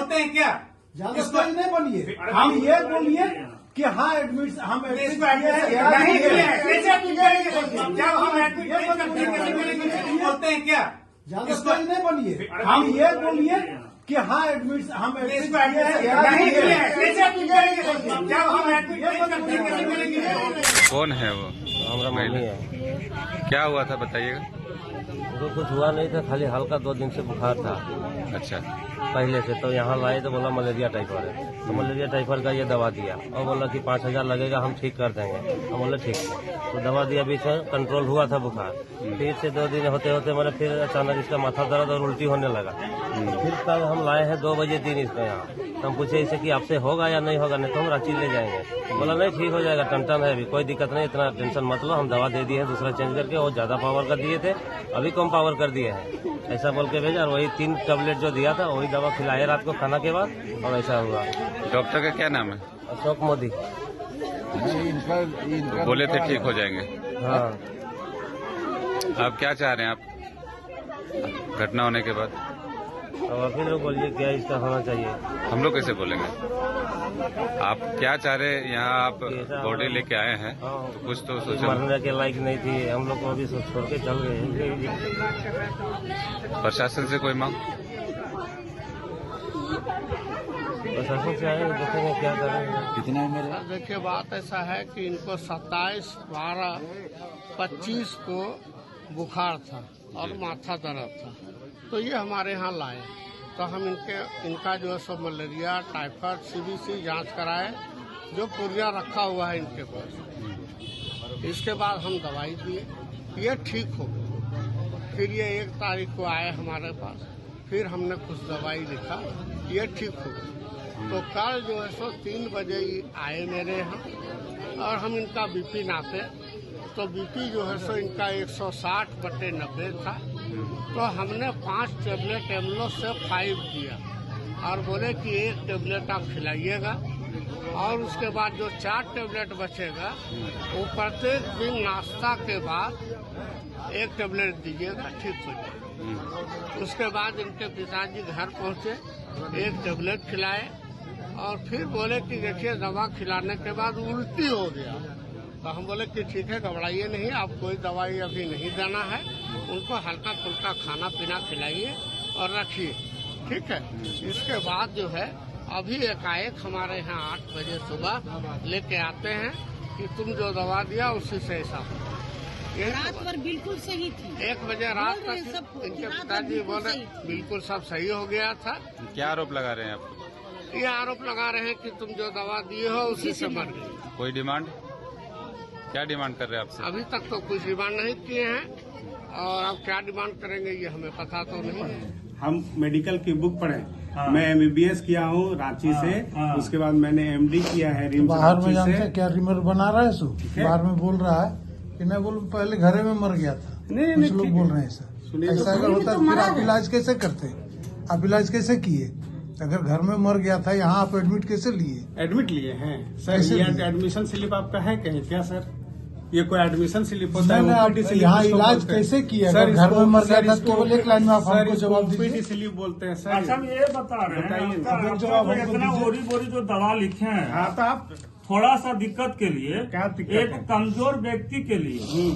बोलते हैं क्या? ज्यादा तेज नहीं बनिए। हम ये बोलिए कि हाँ एडमिट हम नहीं जब हम एडमिट बोलते हैं क्या? ज्यादा तेज नहीं बनिए। हम ये बोलिए कि हाँ एडमिट हम जब हम एडमिट कौन है वो? हमारा मम्मी है। क्या हुआ था बताइएगा। उनको कुछ हुआ नहीं था, खाली हल्का 2 दिन से बुखार था अच्छा, पहले से। तो यहाँ लाए तो बोला मलेरिया टाइफाइड है। तो मलेरिया टाइफाइड का ये दवा दिया और बोला कि 5,000 लगेगा, हम ठीक कर देंगे। हम बोले ठीक है। तो दवा दिया, बीच में कंट्रोल हुआ था बुखार। फिर से 2 दिन होते होते मैंने फिर अचानक इसका माथा दर्द और उल्टी होने लगा। फिर कल हम लाए हैं 2 बजे दिन इसको यहाँ। तो हम पूछे इसे कि आपसे होगा या नहीं होगा, नहीं तो हम रांची ले जाएंगे। तो बोला नहीं ठीक हो जाएगा, टन है अभी, कोई दिक्कत नहीं, इतना टेंशन मत लो। हम दवा दे दिए हैं दूसरा चेंज करके, वो ज्यादा पावर का दिए थे, अभी कम पावर कर दिए हैं, ऐसा बोल के भेजा। और वही 3 टैबलेट जो दिया था वही दवा खिलाए रात को खाना के बाद, और ऐसा हुआ। डॉक्टर का क्या नाम है? अशोक मोदी। तो बोले थे ठीक हो जाएंगे। हाँ, आप क्या चाह रहे हैं आप घटना होने के बाद? अब आप ही लोग बोलिए क्या इसका होना चाहिए। हम लोग कैसे बोलेंगे? आप क्या चाह रहे हैं? यहाँ आप बॉडी लेके आए हैं तो कुछ तो सोचो। मरने के लायक नहीं थी, हम लोग को अभी छोड़ के चल गए। प्रशासन से कोई मांग? प्रशासन से आए, देखेंगे क्या करेंगे। कितना उम्र है? देखिए बात ऐसा है कि इनको 27/12/25 को बुखार था और माथा दर्द था। तो ये हमारे यहाँ लाए, तो हम इनका जो है सो मलेरिया टाइफाइड CBC जांच कराए, जो पुर्जा रखा हुआ है इनके पास। इसके बाद हम दवाई दिए, ये ठीक हो गए। फिर ये 1 तारीख को आए हमारे पास, फिर हमने कुछ दवाई लिखा, ये ठीक हो गई। तो कल जो है सो 3 बजे आए मेरे यहाँ और हम इनका BP नापे, तो BP जो है सो इनका 160/90 था। तो हमने 5 टैबलेट एमलो से 5 दिया और बोले कि 1 टैबलेट आप खिलाइएगा, और उसके बाद जो 4 टैबलेट बचेगा वो प्रत्येक दिन नाश्ता के बाद 1 टैबलेट दीजिएगा, ठीक हो जाएगा। उसके बाद इनके पिताजी घर पहुंचे, 1 टैबलेट खिलाए और फिर बोले कि देखिए दवा खिलाने के बाद उल्टी हो गया। तो हम बोले कि ठीक है, घबराइए नहीं, आप कोई दवाई अभी नहीं देना है, उनको हल्का फुल्का खाना पीना खिलाइए और रखिए, ठीक है। इसके बाद जो है अभी एकाएक हमारे यहाँ 8 बजे सुबह लेके आते हैं कि तुम जो दवा दिया उसी से ऐसा हो। रात भर बिल्कुल सही थी, 1 बजे रात तक इनके पिताजी बोले बिल्कुल सब सही हो गया था। क्या आरोप लगा रहे हैं आप? ये आरोप लगा रहे हैं कि तुम जो दवा दिए हो उसी से मर गई। कोई डिमांड? क्या डिमांड कर रहे हैं आपसे? अभी तक तो कुछ डिमांड नहीं किए हैं, और अब क्या डिमांड करेंगे ये हमें पता तो नहीं है। हम मेडिकल की बुक पढ़े। मैं MBBS किया हूँ रांची से, उसके बाद मैंने MD किया है रिम्स बाहर में रांची जानते से। क्या रिमर बना रहा है सो बाहर में बोल रहा है कि नहीं, बोल पहले घरे में मर गया था। नहीं, कुछ लोग ठीक बोल है। रहे हैं सर, सुनिए ऐसा अगर होता तो फिर आप इलाज कैसे करते? आप इलाज कैसे किए? अगर घर में मर गया था, यहाँ आप एडमिट कैसे लिए? एडमिट लिए हैं सर। कैसे ये लिए? एडमिशन स्लिप आपका है कहीं क्या सर? ये कोई एडमिशन स्लिप होता नहीं, आप है? OPD यहाँ स्लिप इलाज बोलते हैं। कैसे किया? सर, अगर घर में इसको- मर गया सर, था, इसको- केवल एक लाइन में आप सर, हमको इसको जवाब OPD दीजिए। स्लिप बोलते हैं सर। अच्छा, हम ये बता रहे हैं बताइए। आपका अब एक आपका जवाब जो हमको इतना दीजिए। बोरी जो दवा लिखे हैं, हाँ तो आप थोड़ा सा दिक्कत के लिए, क्या दिक्कत एक है? कमजोर व्यक्ति के लिए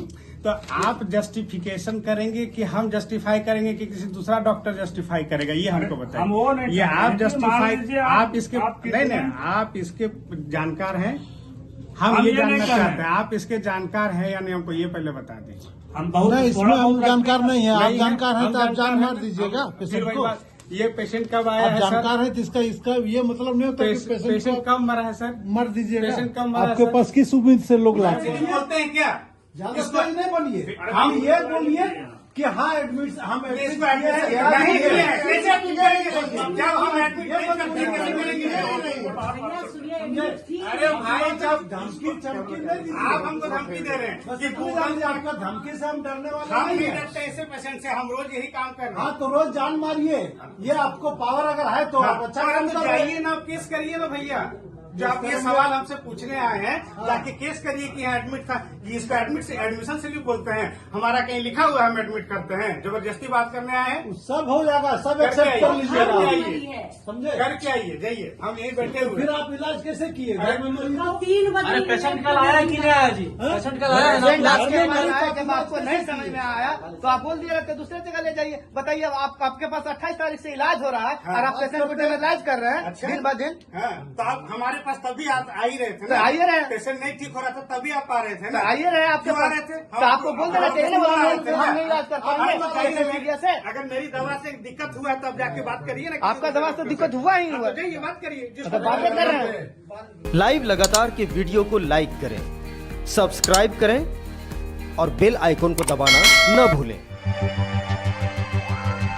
तो आप जस्टिफिकेशन करेंगे कि हम जस्टिफाई करेंगे कि किसी दूसरा डॉक्टर जस्टिफाई करेगा, ये हमको हम वो बताइए। नहीं ये कर रहे आप हैं कि मान जस्टिफाई, लीजिए आप इसके कितने- नहीं, आप इसके जानकार हैं। हम हम ये ये नहीं जानना कर रहे चाहते हैं। हैं आप इसके जानकार हैं या नहीं, हमको ये पहले बता दीजिए। हम बहुत नहीं, इसमें थोड़ा हम बहुत जानकार नहीं है। आप नहीं है, जानकार हैं हम तो आप जानकार जान हैं। मार दीजिएगा फिर पेशेंट वही को। बात, ये पेशेंट कब आया आप है सर? जानकार है तो इसका ये मतलब नहीं होता कि पेशेंट पेशेंट कब मरा है सर? को मर दीजिएगा। पेशेंट कब मरा है आपके सर? पास किस उम्मीद से लोग लाते हैं? बोलते हैं क्या? ज्यादा तेज नहीं बनिए। हम ये बोलिए कि हाँ एडमिट हम एडमिट जब हम अरे भाई, जब धमकी चमकी नहीं दीजिए। आप हमको धमकी दे रहे हैं बस कि इतनी जानकारी, आपका धमकी से हम डरने वाले हम नहीं नहीं है। डरते ऐसे पेशेंट से, हम रोज यही काम कर रहे हैं। हाँ तो रोज जान मारिए, ये आपको पावर अगर है तो आप अच्छा काम कर रहे हैं। जाइए ना, आप केस करिए ना भैया। जो आप ये सवाल हमसे पूछने आए हैं, जाके केस करिए कि यहाँ एडमिट था। कि इसको एडमिशन स्लिप बोलते हैं। हमारा कहीं लिखा हुआ है हम एडमिट करते हैं? जबरदस्ती बात करने आए हैं? सब हो जाएगा, सब करके एक्सेप्ट कर आइए, लीजिएगा, समझे? करके आइए, जाइए, हम यहीं बैठे हुए फिर हैं। आप इलाज कैसे किए घर में मरीज? 3 बजे पेशेंट कल आया कि नहीं आया जी? पेशेंट कल आया है ना? घर में मरीज आया, का जब आपको नहीं समझ में आया तो आप बोल दिए रहते दूसरे जगह ले जाइए। बताइए अब आपके पास 28 तारीख से इलाज हो रहा है और आप पेशेंट को इलाज कर रहे हैं अच्छा। दिन ब दिन। हाँ, तो आप हमारे पास तभी आ ही रहे थे तो ना? आइए रहे। पेशेंट नहीं ठीक हो रहा था तभी आप आ रहे थे ना? तो आइए रहे आपके क्यों आ पास, रहे थे? तो आपको बोल देना चाहिए ना, हम नहीं इलाज कर पाएंगे से। अगर मेरी दवा से दिक्कत हुआ है तब जाके बात करिए ना। आपका दवा से दिक्कत हुआ ही हुआ, तो जाइए बात करिए। तो बातें कर रहे हैं। लाइव लगातार के वीडियो को लाइक करें, सब्सक्राइब करें और बेल आइकॉन को दबाना न भूलें।